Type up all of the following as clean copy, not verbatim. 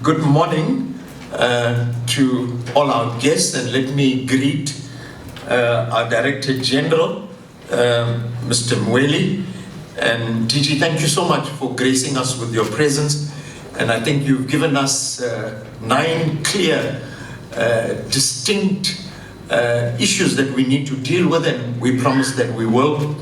Good morning to all our guests, and let me greet our Director General, Mr. Mweli. And DG, thank you so much for gracing us with your presence. And I think you've given us 9 clear, distinct issues that we need to deal with, and we promise that we will.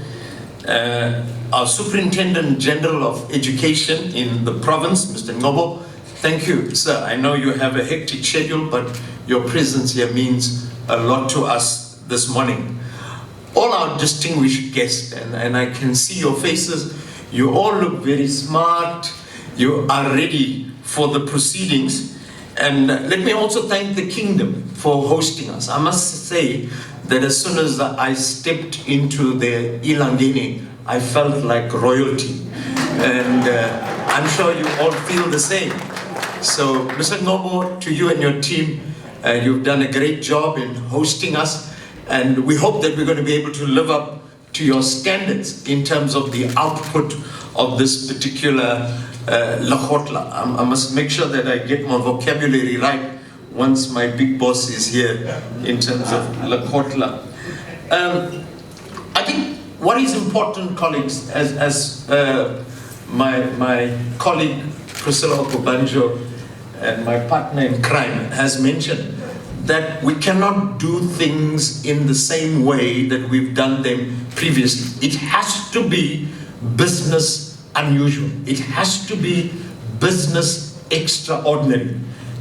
Our Superintendent General of Education in the province, Mr. Ngcobo, thank you, sir. I know you have a hectic schedule, but your presence here means a lot to us this morning. All our distinguished guests, and I can see your faces, you all look very smart, you are ready for the proceedings. And let me also thank the Kingdom for hosting us. I must say that as soon as I stepped into the Elangeni, I felt like royalty. And I'm sure you all feel the same. So, Mr. Ngcobo, to you and your team, you've done a great job in hosting us. And we hope that we're going to be able to live up to your standards in terms of the output of this particular Lekgotla. I must make sure that I get my vocabulary right once my big boss is here in terms of Lekgotla. I think what is important, colleagues, as my colleague Priscilla Okubanjo and my partner in crime has mentioned, that we cannot do things in the same way that we've done them previously. It has to be business unusual. It has to be business extraordinary.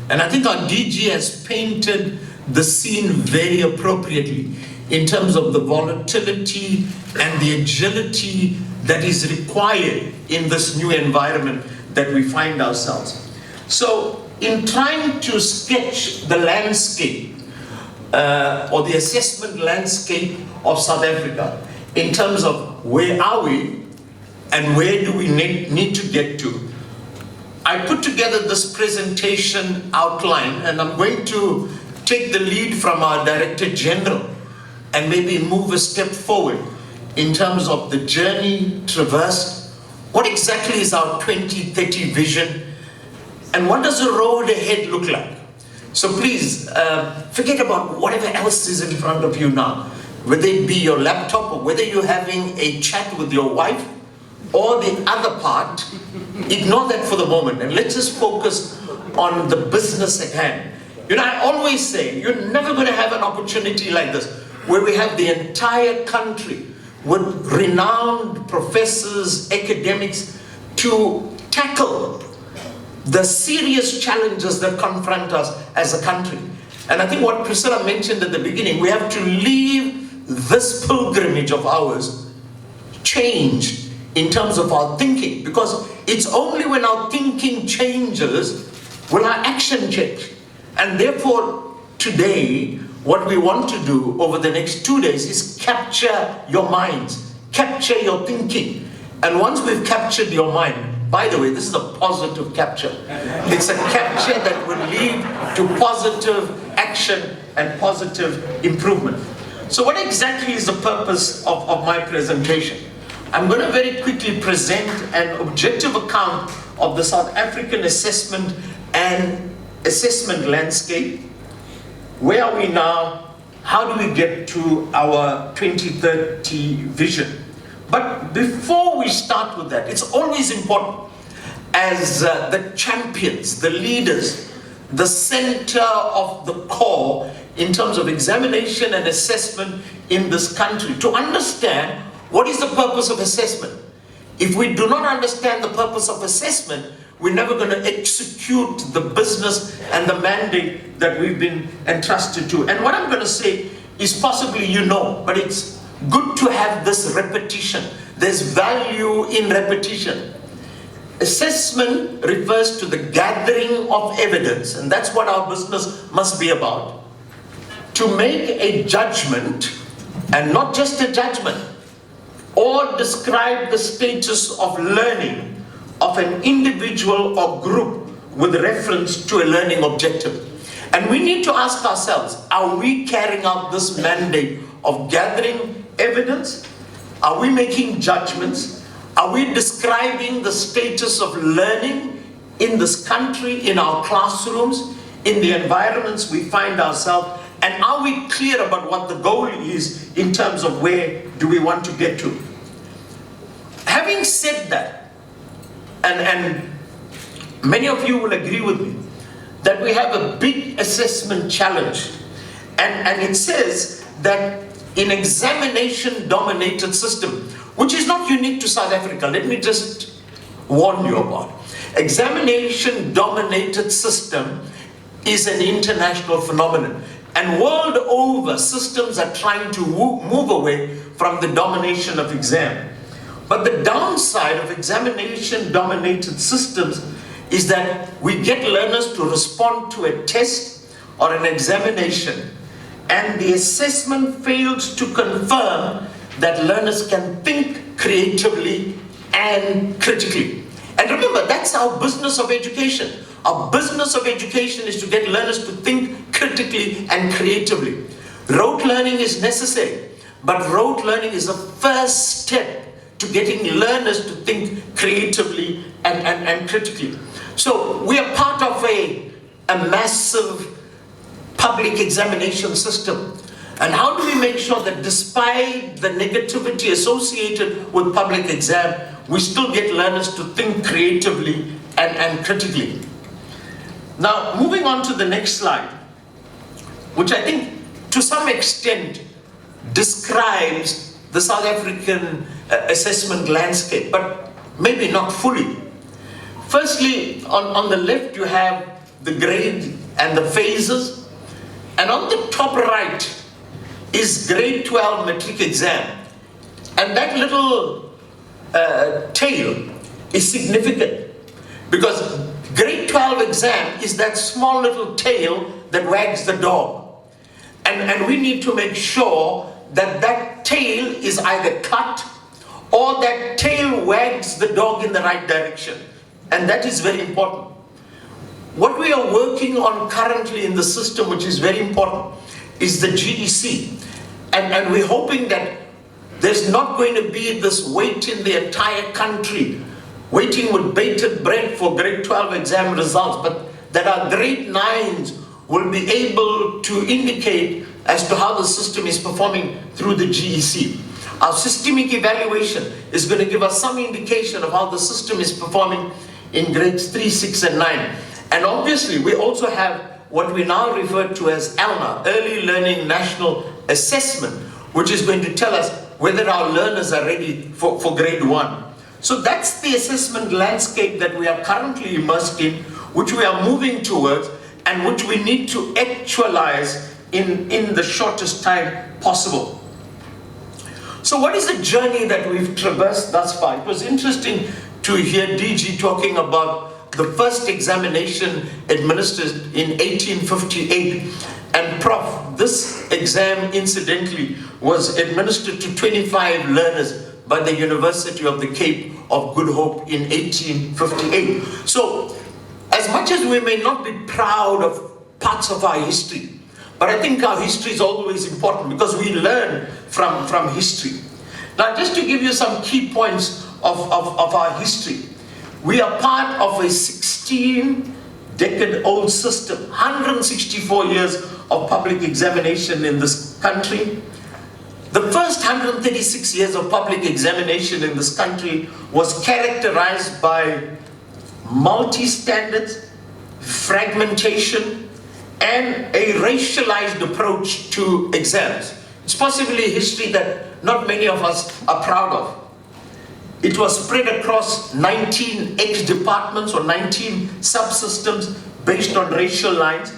And I think our DG has painted the scene very appropriately in terms of the volatility and the agility that is required in this new environment that we find ourselves. So, in trying to sketch the landscape or the assessment landscape of South Africa in terms of where are we and where do we need to get to, I put together this presentation outline, and I'm going to take the lead from our Director General and maybe move a step forward in terms of the journey traversed. What exactly is our 2030 vision? And what does the road ahead look like? So please, forget about whatever else is in front of you now, whether it be your laptop or whether you're having a chat with your wife or the other part, ignore that for the moment and let's just focus on the business at hand. You know, I always say, you're never going to have an opportunity like this, where we have the entire country with renowned professors, academics, to tackle the serious challenges that confront us as a country. And I think what Priscilla mentioned at the beginning, we have to leave this pilgrimage of ours changed in terms of our thinking, because it's only when our thinking changes will our action change. And therefore, today, what we want to do over the next 2 days is capture your minds, capture your thinking. And once we've captured your mind, by the way, this is a positive capture. It's a capture that will lead to positive action and positive improvement. So what exactly is the purpose of my presentation? I'm going to very quickly present an objective account of the South African assessment and assessment landscape. Where are we now? How do we get to our 2030 vision? But before we start with that, it's always important as the champions, the leaders, the center of the core in terms of examination and assessment in this country, to understand what is the purpose of assessment. If we do not understand the purpose of assessment, we're never going to execute the business and the mandate that we've been entrusted to. And what I'm going to say is possibly you know, but it's good to have this repetition. There's value in repetition. Assessment refers to the gathering of evidence, and that's what our business must be about, to make a judgment, and not just a judgment, or describe the status of learning of an individual or group with reference to a learning objective. And we need to ask ourselves, are we carrying out this mandate of gathering evidence? Are we making judgments? Are we describing the status of learning in this country, in our classrooms, in the environments we find ourselves, and are we clear about what the goal is in terms of where do we want to get to? Having said that, and many of you will agree with me, that we have a big assessment challenge. And it says that in examination-dominated system, which is not unique to South Africa, let me just warn you about. Examination-dominated system is an international phenomenon. And world over, systems are trying to move away from the domination of exam. But the downside of examination-dominated systems is that we get learners to respond to a test or an examination, and the assessment fails to confirm that learners can think creatively and critically. And remember, that's our business of education. Our business of education is to get learners to think critically and creatively. Rote learning is necessary, but rote learning is a first step to getting learners to think creatively and critically. So we are part of a massive public examination system. And how do we make sure that despite the negativity associated with public exam, we still get learners to think creatively and critically? Now, moving on to the next slide, which I think to some extent describes the South African assessment landscape, but maybe not fully. Firstly, on the left you have the grade and the phases, and on the top right is grade 12 matric exam. And that little tail is significant because grade 12 exam is that small little tail that wags the dog. And we need to make sure that that tail is either cut or that tail wags the dog in the right direction. And that is very important. What we are working on currently in the system, which is very important, is the GEC. And we're hoping that there's not going to be this wait in the entire country, waiting with bated breath for grade 12 exam results, but that our grade 9s will be able to indicate as to how the system is performing through the GEC. Our systemic evaluation is going to give us some indication of how the system is performing in grades 3, 6, and 9. And obviously, we also have what we now refer to as ALNA, Early Learning National Assessment, which is going to tell us whether our learners are ready for grade 1. So that's the assessment landscape that we are currently immersed in, which we are moving towards, and which we need to actualize in the shortest time possible. So what is the journey that we've traversed thus far? It was interesting to hear DG talking about the first examination administered in 1858. And Prof, this exam incidentally was administered to 25 learners by the University of the Cape of Good Hope in 1858. So, as much as we may not be proud of parts of our history, but I think our history is always important because we learn from history. Now, just to give you some key points of our history, we are part of a 16-decade-old system, 164 years of public examination in this country. The first 136 years of public examination in this country was characterized by multi-standards, fragmentation, and a racialized approach to exams. It's possibly a history that not many of us are proud of. It was spread across 19 ex-departments or 19 subsystems based on racial lines.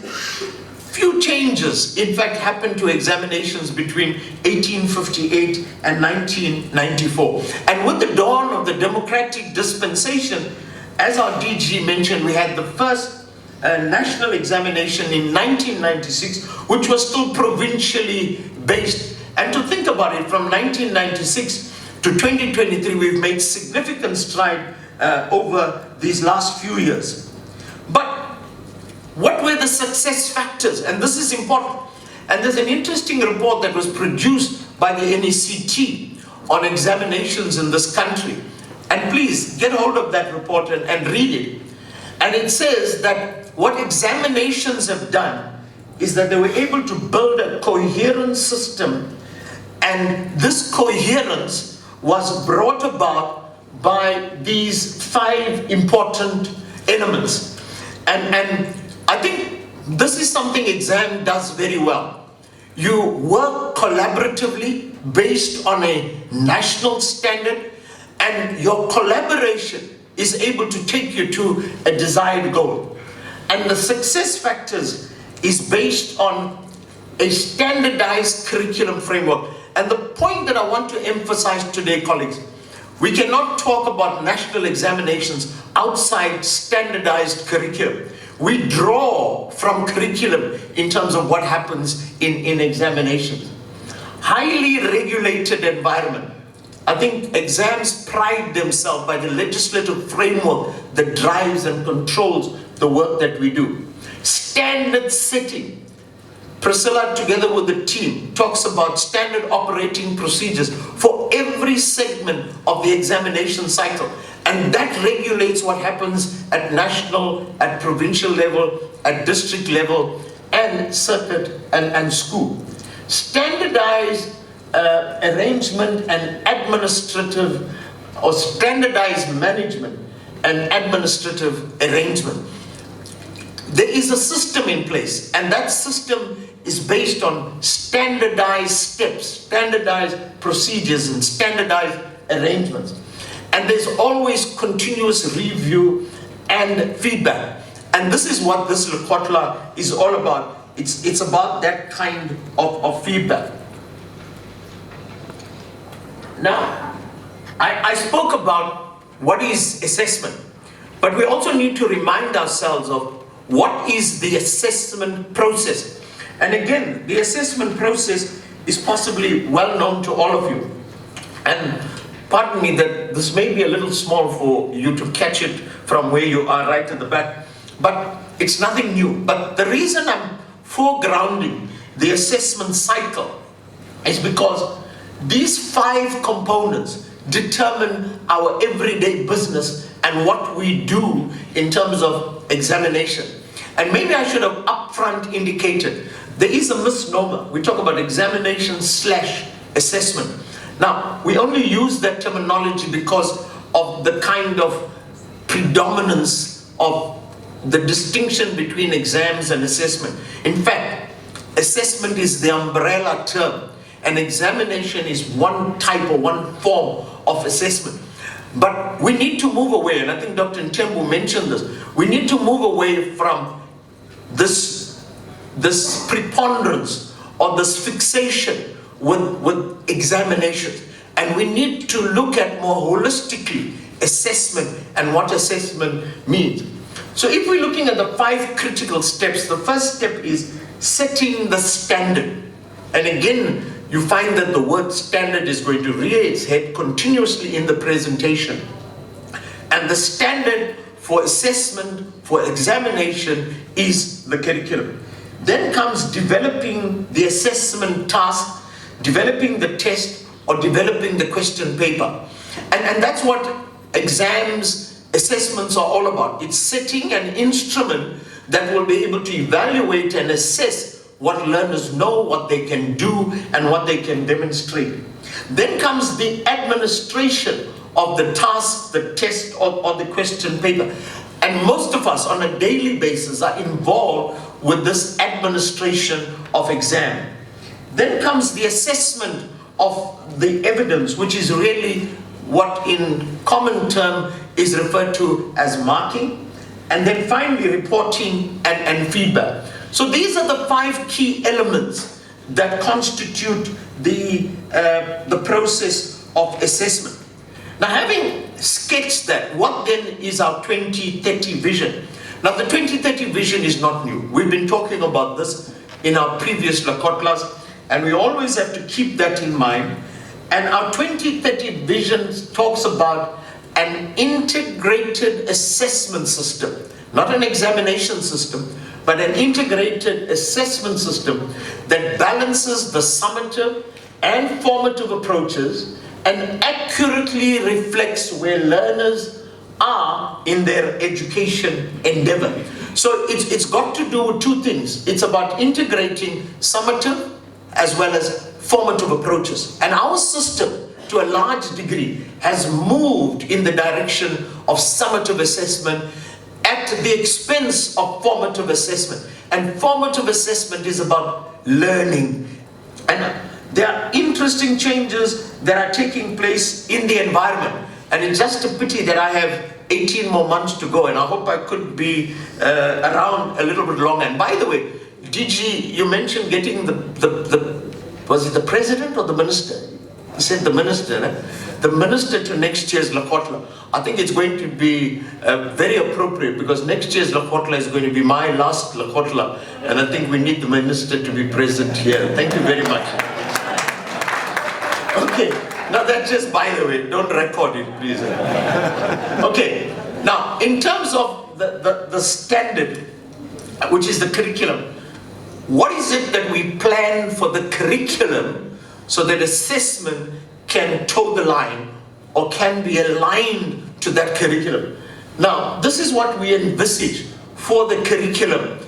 Few changes, in fact, happened to examinations between 1858 and 1994. And with the dawn of the democratic dispensation, as our DG mentioned, we had the first national examination in 1996, which was still provincially based. And to think about it, from 1996 to 2023, we've made significant stride over these last few years. But what were the success factors? And this is important. And there's an interesting report that was produced by the NECT on examinations in this country. And please get hold of that report and read it. And it says that what examinations have done is that they were able to build a coherent system, and this coherence was brought about by these 5 important elements. And I think this is something exam does very well. You work collaboratively based on a national standard, and your collaboration is able to take you to a desired goal. And the success factors is based on a standardized curriculum framework. And the point that I want to emphasize today, colleagues, we cannot talk about national examinations outside standardized curriculum. We draw from curriculum in terms of what happens in examinations. Highly regulated environment. I think exams pride themselves by the legislative framework that drives and controls the work that we do. Standard setting. Priscilla, together with the team, talks about standard operating procedures for every segment of the examination cycle. And that regulates what happens at national, at provincial level, at district level, and circuit and school. Standardized arrangement and administrative, or standardized management and administrative arrangement. There is a system in place, and that system is based on standardized steps, standardized procedures, and standardized arrangements. And there's always continuous review and feedback. And this is what this Lekgotla is all about. It's about that kind of feedback. Now, I spoke about what is assessment, but we also need to remind ourselves of what is the assessment process. And again, the assessment process is possibly well known to all of you. And pardon me that this may be a little small for you to catch it from where you are right at the back, but it's nothing new. But the reason I'm foregrounding the assessment cycle is because these 5 components determine our everyday business and what we do in terms of examination. And maybe I should have upfront indicated, there is a misnomer. We talk about examination/assessment. Now, we only use that terminology because of the kind of predominance of the distinction between exams and assessment. In fact, assessment is the umbrella term, and examination is one type or one form of assessment. But we need to move away, and I think Dr. Mthembu mentioned this, we need to move away from this preponderance or this fixation with examinations. And we need to look at more holistically assessment and what assessment means. So if we're looking at the 5 critical steps, the first step is setting the standard. And again, you find that the word standard is going to rear its head continuously in the presentation. And the standard for assessment, for examination, is the curriculum. Then comes developing the assessment task, developing the test, or developing the question paper. And that's what exams, assessments are all about. It's setting an instrument that will be able to evaluate and assess what learners know, what they can do, and what they can demonstrate. Then comes the administration of the task, the test, or the question paper. And most of us on a daily basis are involved with this administration of exam. Then comes the assessment of the evidence, which is really what in common term is referred to as marking. And then finally reporting and feedback. So these are the 5 key elements that constitute the process of assessment. Now, having sketched that, what then is our 2030 vision? Now, the 2030 vision is not new. We've been talking about this in our previous Lekgotlas, and we always have to keep that in mind. And our 2030 vision talks about an integrated assessment system, not an examination system, but an integrated assessment system that balances the summative and formative approaches and accurately reflects where learners are in their education endeavor. So it's got to do with two things. It's about integrating summative as well as formative approaches. And our system, to a large degree, has moved in the direction of summative assessment at the expense of formative assessment. And formative assessment is about learning. And there are interesting changes that are taking place in the environment. And it's just a pity that I have 18 more months to go, and I hope I could be around a little bit longer. And by the way, DG, you mentioned getting was it the president or the minister? He said the minister, eh? The minister to next year's Lekgotla. I think it's going to be very appropriate, because next year's Lekgotla is going to be my last Lekgotla, and I think we need the minister to be present here. Thank you very much. Okay, now that's just by the way, don't record it, please. Okay, now in terms of the standard, which is the curriculum, what is it that we plan for the curriculum so that assessment can toe the line or can be aligned to that curriculum? Now, this is what we envisage for the curriculum,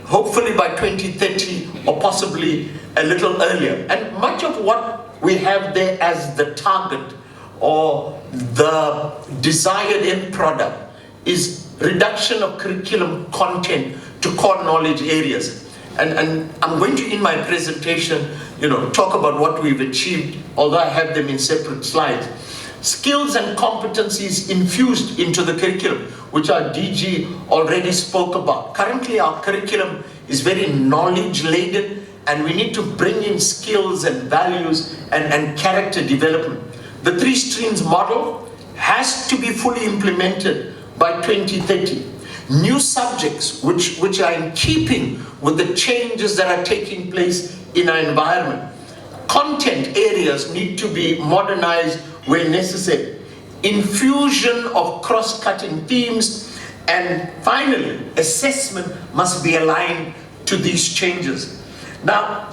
hopefully by 2030 or possibly a little earlier. And much of what we have there as the target or the desired end product is reduction of curriculum content to core knowledge areas. And I'm going to, in my presentation, talk about what we've achieved, although I have them in separate slides. Skills and competencies infused into the curriculum, which our DG already spoke about. Currently, our curriculum is very knowledge-laden, and we need to bring in skills and values and character development. The three streams model has to be fully implemented by 2030. New subjects which are in keeping with the changes that are taking place in our environment. Content areas need to be modernized where necessary. Infusion of cross-cutting themes, and finally, assessment must be aligned to these changes. Now,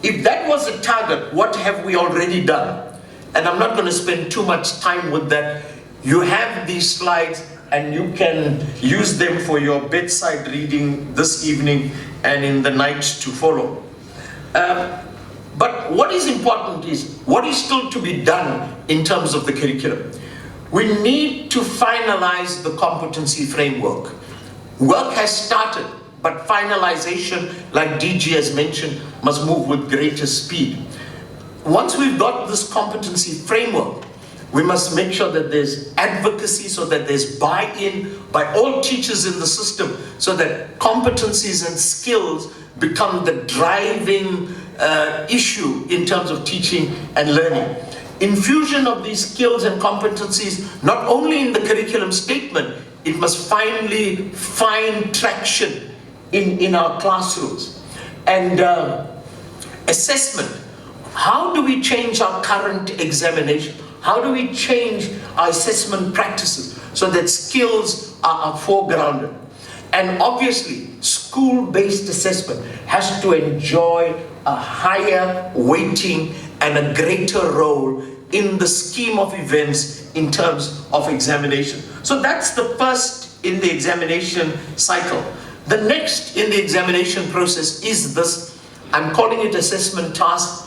if that was a target, what have we already done? And I'm not going to spend too much time with that. You have these slides, and you can use them for your bedside reading this evening and in the nights to follow. But what is important is what is still to be done in terms of the curriculum. We need to finalize the competency framework. Work has started, but finalization, like DG has mentioned, must move with greater speed. Once we've got this competency framework, we must make sure that there's advocacy, so that there's buy-in by all teachers in the system, so that competencies and skills become the driving issue in terms of teaching and learning. Infusion of these skills and competencies, not only in the curriculum statement, it must finally find traction in our classrooms. And assessment, how do we change our current examination? How do we change our assessment practices so that skills are foregrounded? And obviously, school-based assessment has to enjoy a higher weighting and a greater role in the scheme of events in terms of examination. So that's the first in the examination cycle. The next in the examination process is this, I'm calling it assessment task,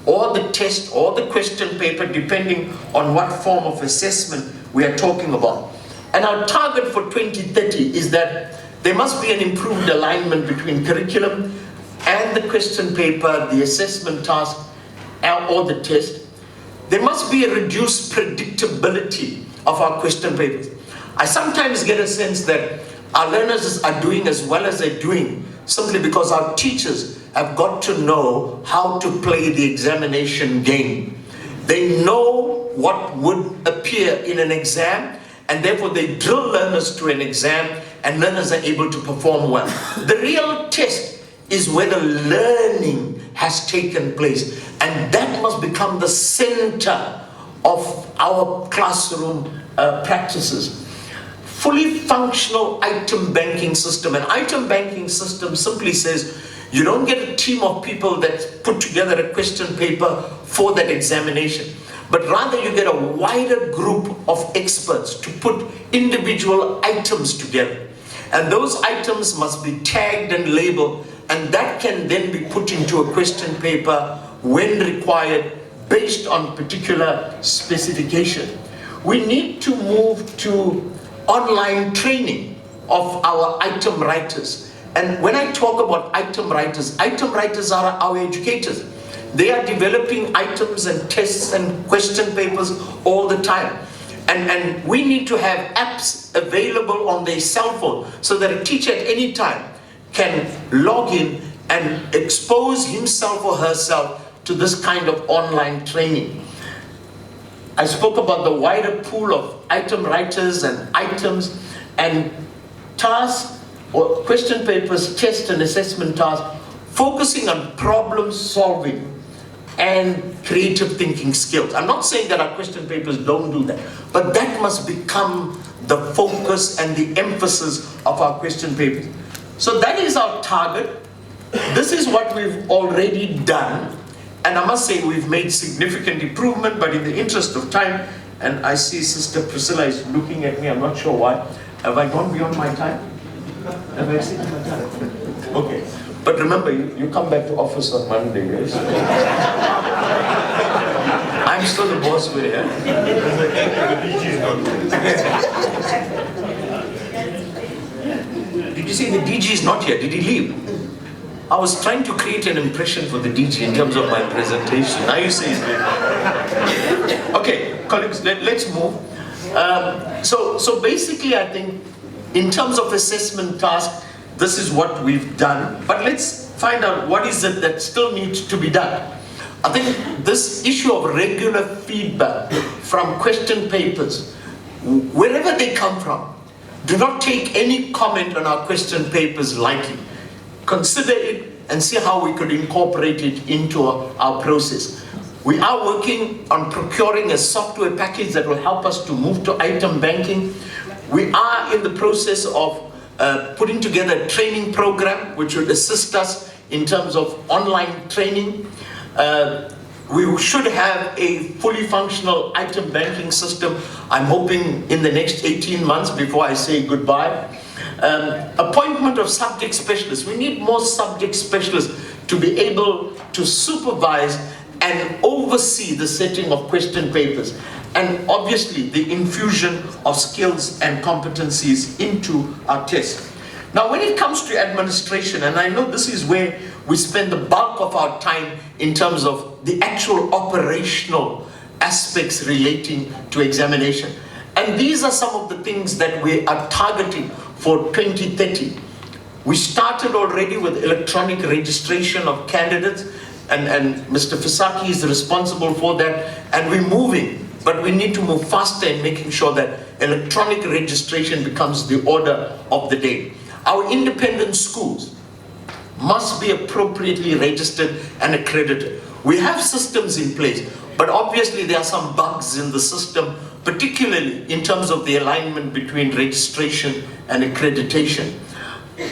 or the test, or the question paper, depending on what form of assessment we are talking about. And our target for 2030 is that there must be an improved alignment between curriculum and the question paper, the assessment task, or the test. There must be a reduced predictability of our question papers. I sometimes get a sense that our learners are doing as well as they're doing simply because our teachers have got to know how to play the examination game. They know what would appear in an exam, and therefore they drill learners to an exam, and learners are able to perform well. The real test is whether learning has taken place, and that must become the center of our classroom practices. Fully functional item banking system. An item banking system simply says you don't get a team of people that put together a question paper for that examination, but rather you get a wider group of experts to put individual items together. And those items must be tagged and labeled, and that can then be put into a question paper when required based on particular specification. We need to move to online training of our item writers. And when I talk about item writers are our educators. They are developing items and tests and question papers all the time. And we need to have apps available on their cell phone so that a teacher at any time can log in and expose himself or herself to this kind of online training. I spoke about the wider pool of item writers and items and tasks or question papers, test and assessment tasks, focusing on problem solving and creative thinking skills. I'm not saying that our question papers don't do that, but that must become the focus and the emphasis of our question papers. So that is our target. This is what we've already done. And I must say we've made significant improvement, but in the interest of time, and I see Sister Priscilla is looking at me, I'm not sure why. Have I gone beyond my time? Have I exceeded my time? Okay. But remember, you come back to office on Monday, yes? I'm still the boss over here. Did you say the DG is not here? Did he leave? I was trying to create an impression for the DG in terms of my presentation. Now you say he's leaving. Okay, colleagues, let's move. So basically, I think, in terms of assessment task, this is what we've done, but let's find out what is it that still needs to be done. I think this issue of regular feedback from question papers, wherever they come from, do not take any comment on our question papers lightly. Consider it and see how we could incorporate it into our process. We are working on procuring a software package that will help us to move to item banking. We are in the process of putting together a training program which would assist us in terms of online training. We should have a fully functional item banking system, I'm hoping in the next 18 months before I say goodbye. Appointment of subject specialists. We need more subject specialists to be able to supervise and oversee the setting of question papers. And obviously the infusion of skills and competencies into our tests. Now when it comes to administration, and I know this is where we spend the bulk of our time in terms of the actual operational aspects relating to examination. And these are some of the things that we are targeting for 2030. We started already with electronic registration of candidates, and Mr. Fisaki is responsible for that, and we're moving. But we need to move faster in making sure that electronic registration becomes the order of the day. Our independent schools must be appropriately registered and accredited. We have systems in place, but obviously there are some bugs in the system, particularly in terms of the alignment between registration and accreditation.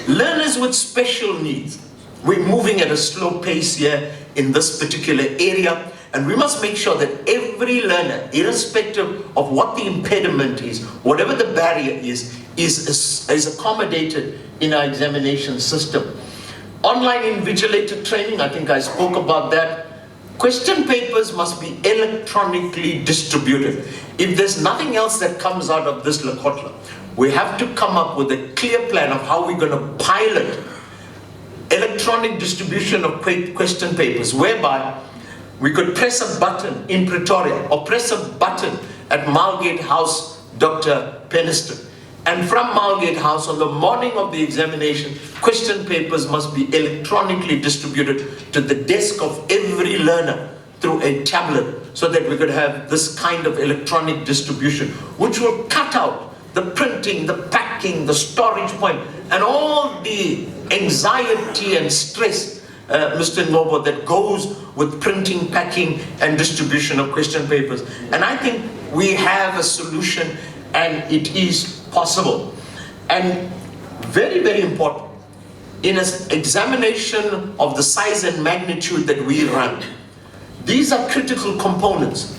Learners with special needs. We're moving at a slow pace here in this particular area. And we must make sure that every learner, irrespective of what the impediment is, whatever the barrier is accommodated in our examination system. Online invigilated training, I think I spoke about that. Question papers must be electronically distributed. If there's nothing else that comes out of this Lekgotla, we have to come up with a clear plan of how we're going to pilot electronic distribution of question papers, whereby we could press a button in Pretoria or press a button at Margate House, Dr. Penniston. And from Margate House, on the morning of the examination, question papers must be electronically distributed to the desk of every learner through a tablet, so that we could have this kind of electronic distribution, which will cut out the printing, the packing, the storage point, and all the anxiety and stress, Mr. Ngcobo, that goes with printing, packing, and distribution of question papers. And I think we have a solution, and it is possible. And very, very important, in an examination of the size and magnitude that we run, these are critical components.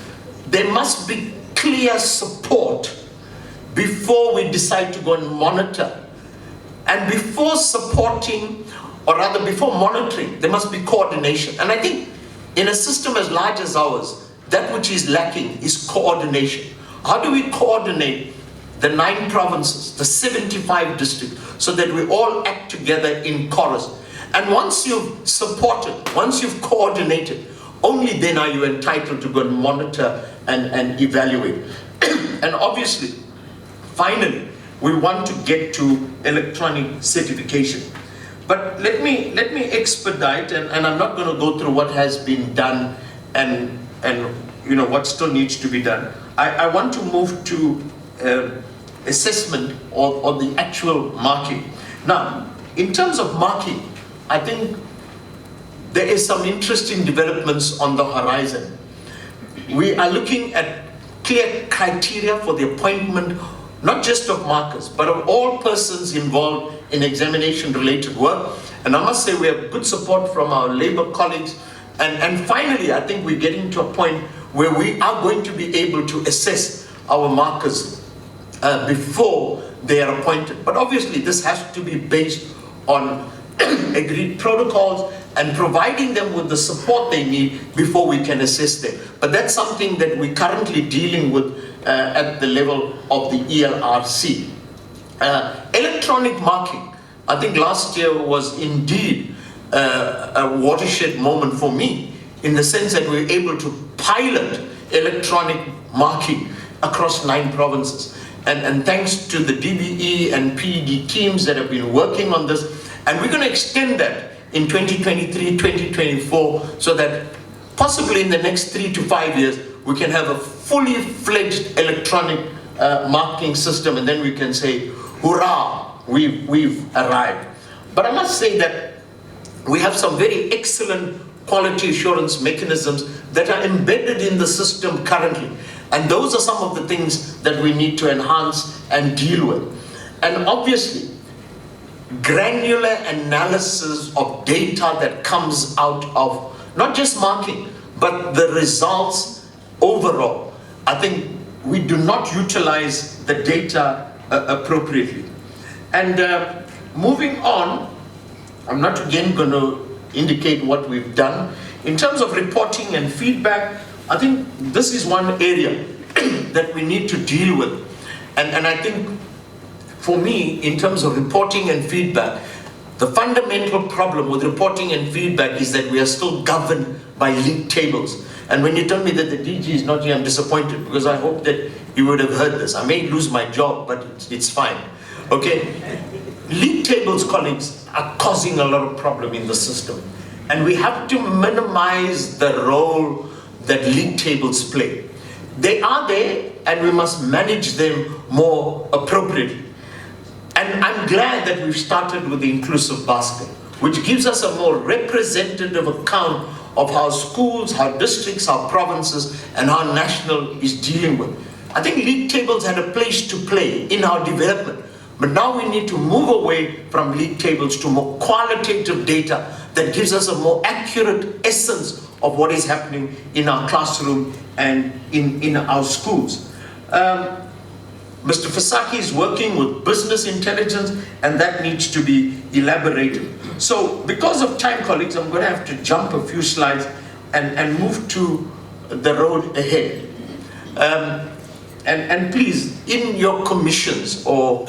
there must be clear support before we decide to go and monitor. And before supporting, or rather before monitoring, there must be coordination. And I think in a system as large as ours, that which is lacking is coordination. How do we coordinate the 9 provinces, the 75 districts, so that we all act together in chorus? And once you've supported, once you've coordinated, only then are you entitled to go and monitor and evaluate. And obviously, finally, we want to get to electronic certification. But let me expedite, and I'm not going to go through what has been done and you know what still needs to be done. I want to move to assessment or the actual marking. Now, in terms of marking, I think there is some interesting developments on the horizon. We are looking at clear criteria for the appointment, not just of markers, but of all persons involved in examination-related work. And I must say we have good support from our labor colleagues. And finally, I think we're getting to a point where we are going to be able to assess our markers before they are appointed. But obviously, this has to be based on agreed protocols and providing them with the support they need before we can assess them. But that's something that we're currently dealing with at the level of the ELRC. Electronic marking, I think last year was indeed a watershed moment for me, in the sense that we were able to pilot electronic marking across 9 provinces. And thanks to the DBE and PED teams that have been working on this, and we're going to extend that in 2023, 2024, so that possibly in the next 3 to 5 years, we can have a fully fledged electronic marking system, and then we can say, hurrah, we've arrived. But I must say that we have some very excellent quality assurance mechanisms that are embedded in the system currently. And those are some of the things that we need to enhance and deal with. And obviously, granular analysis of data that comes out of not just marking, but the results overall. I think we do not utilize the data appropriately. And moving on, I'm not again going to indicate what we've done. In terms of reporting and feedback, I think this is one area that we need to deal with. And I think for me, in terms of reporting and feedback, the fundamental problem with reporting and feedback is that we are still governed by league tables. And when you tell me that the DG is not here, I'm disappointed, because I hope that you would have heard this. I may lose my job, but it's fine. Okay? League tables, colleagues, are causing a lot of problem in the system. And we have to minimize the role that league tables play. They are there, and we must manage them more appropriately. And I'm glad that we've started with the inclusive basket, which gives us a more representative account of how schools, how districts, how provinces, and how national is dealing with. I think league tables had a place to play in our development, but now we need to move away from league tables to more qualitative data that gives us a more accurate essence of what is happening in our classroom and in our schools. Mr. Fasaki is working with business intelligence, and that needs to be elaborated. So because of time, colleagues, I'm going to have to jump a few slides and move to the road ahead. And please, in your commissions or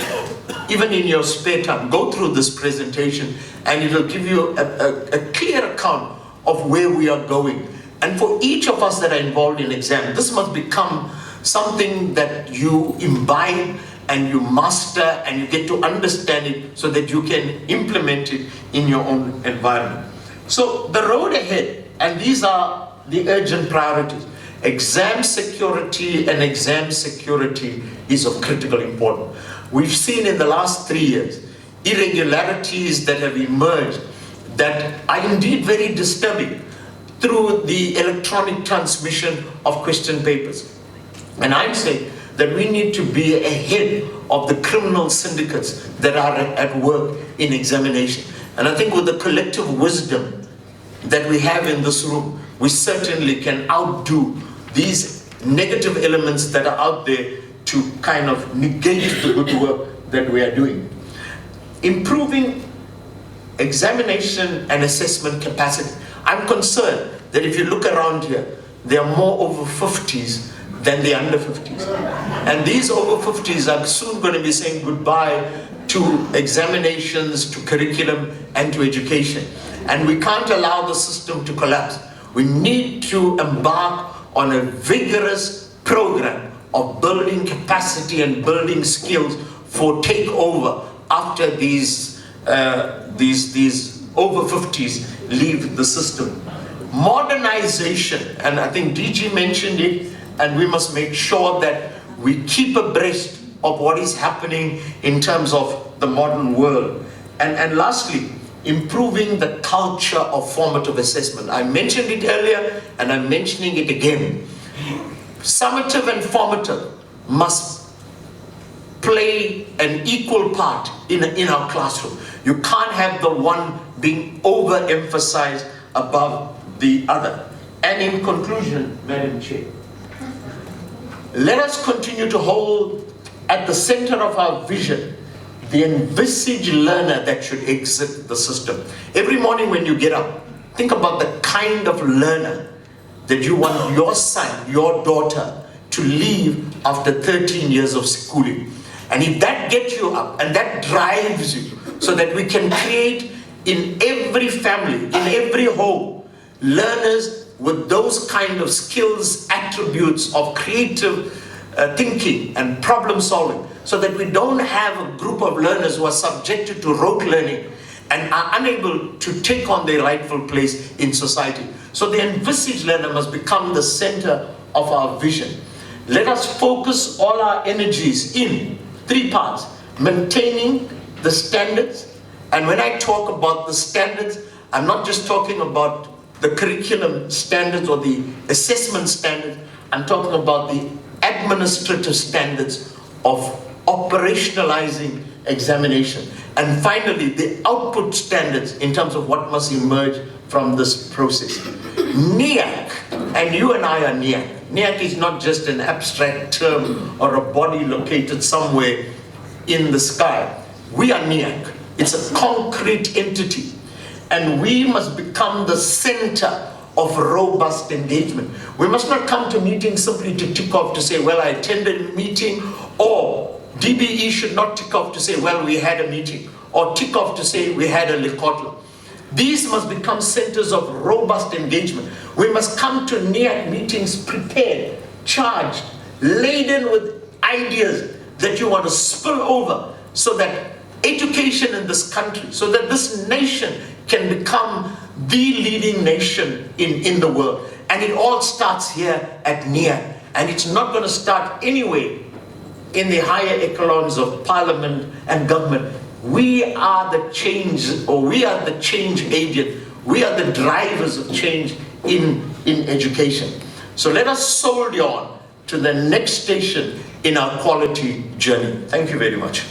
even in your spare time, go through this presentation, and it will give you a clear account of where we are going. And for each of us that are involved in exam, this must become something that you imbibe and you master and you get to understand it so that you can implement it in your own environment. So the road ahead, and these are the urgent priorities. Exam security and exam security is of critical importance. We've seen in the last 3 years irregularities that have emerged that are indeed very disturbing through the electronic transmission of question papers. And I'm saying that we need to be ahead of the criminal syndicates that are at work in examination. And I think with the collective wisdom that we have in this room, we certainly can outdo these negative elements that are out there to kind of negate the good work that we are doing. Improving examination and assessment capacity. I'm concerned that if you look around here, there are more over 50s than the under 50s. And these over 50s are soon going to be saying goodbye to examinations, to curriculum, and to education. And we can't allow the system to collapse. We need to embark on a vigorous program of building capacity and building skills for takeover after these over 50s leave the system. Modernization, and I think DG mentioned it, and we must make sure that we keep abreast of what is happening in terms of the modern world. And lastly, improving the culture of formative assessment. I mentioned it earlier, and I'm mentioning it again. Summative and formative must play an equal part in our classroom. You can't have the one being overemphasized above the other. And in conclusion, Madam Chair, let us continue to hold at the center of our vision the envisaged learner that should exit the system. Every morning when you get up, think about the kind of learner that you want your son, your daughter to leave after 13 years of schooling. And if that gets you up and that drives you so that we can create in every family, in every home, learners with those kind of skills, attributes of creative thinking and problem solving, so that we don't have a group of learners who are subjected to rote learning and are unable to take on their rightful place in society. So the envisaged learner must become the center of our vision. Let us focus all our energies in 3 parts: maintaining the standards. And when I talk about the standards, I'm not just talking about the curriculum standards or the assessment standards. I'm talking about the administrative standards of operationalizing examination. And finally, the output standards in terms of what must emerge from this process. NEAC, and you and I are NEAC. NEAC is not just an abstract term or a body located somewhere in the sky. We are NEAC. It's a concrete entity. And we must become the center of robust engagement. We must not come to meetings simply to tick off to say, well, I attended a meeting, or DBE should not tick off to say, well, we had a meeting, or tick off to say we had a Lekgotla. These must become centers of robust engagement. We must come to NEAC meetings prepared, charged, laden with ideas that you want to spill over so that education in this country, so that this nation can become the leading nation in the world. And it all starts here at NEAC. And it's not going to start anyway in the higher echelons of parliament and government. We are the change, or we are the change agent. We are the drivers of change in education. So let us soldier on to the next station in our quality journey. Thank you very much.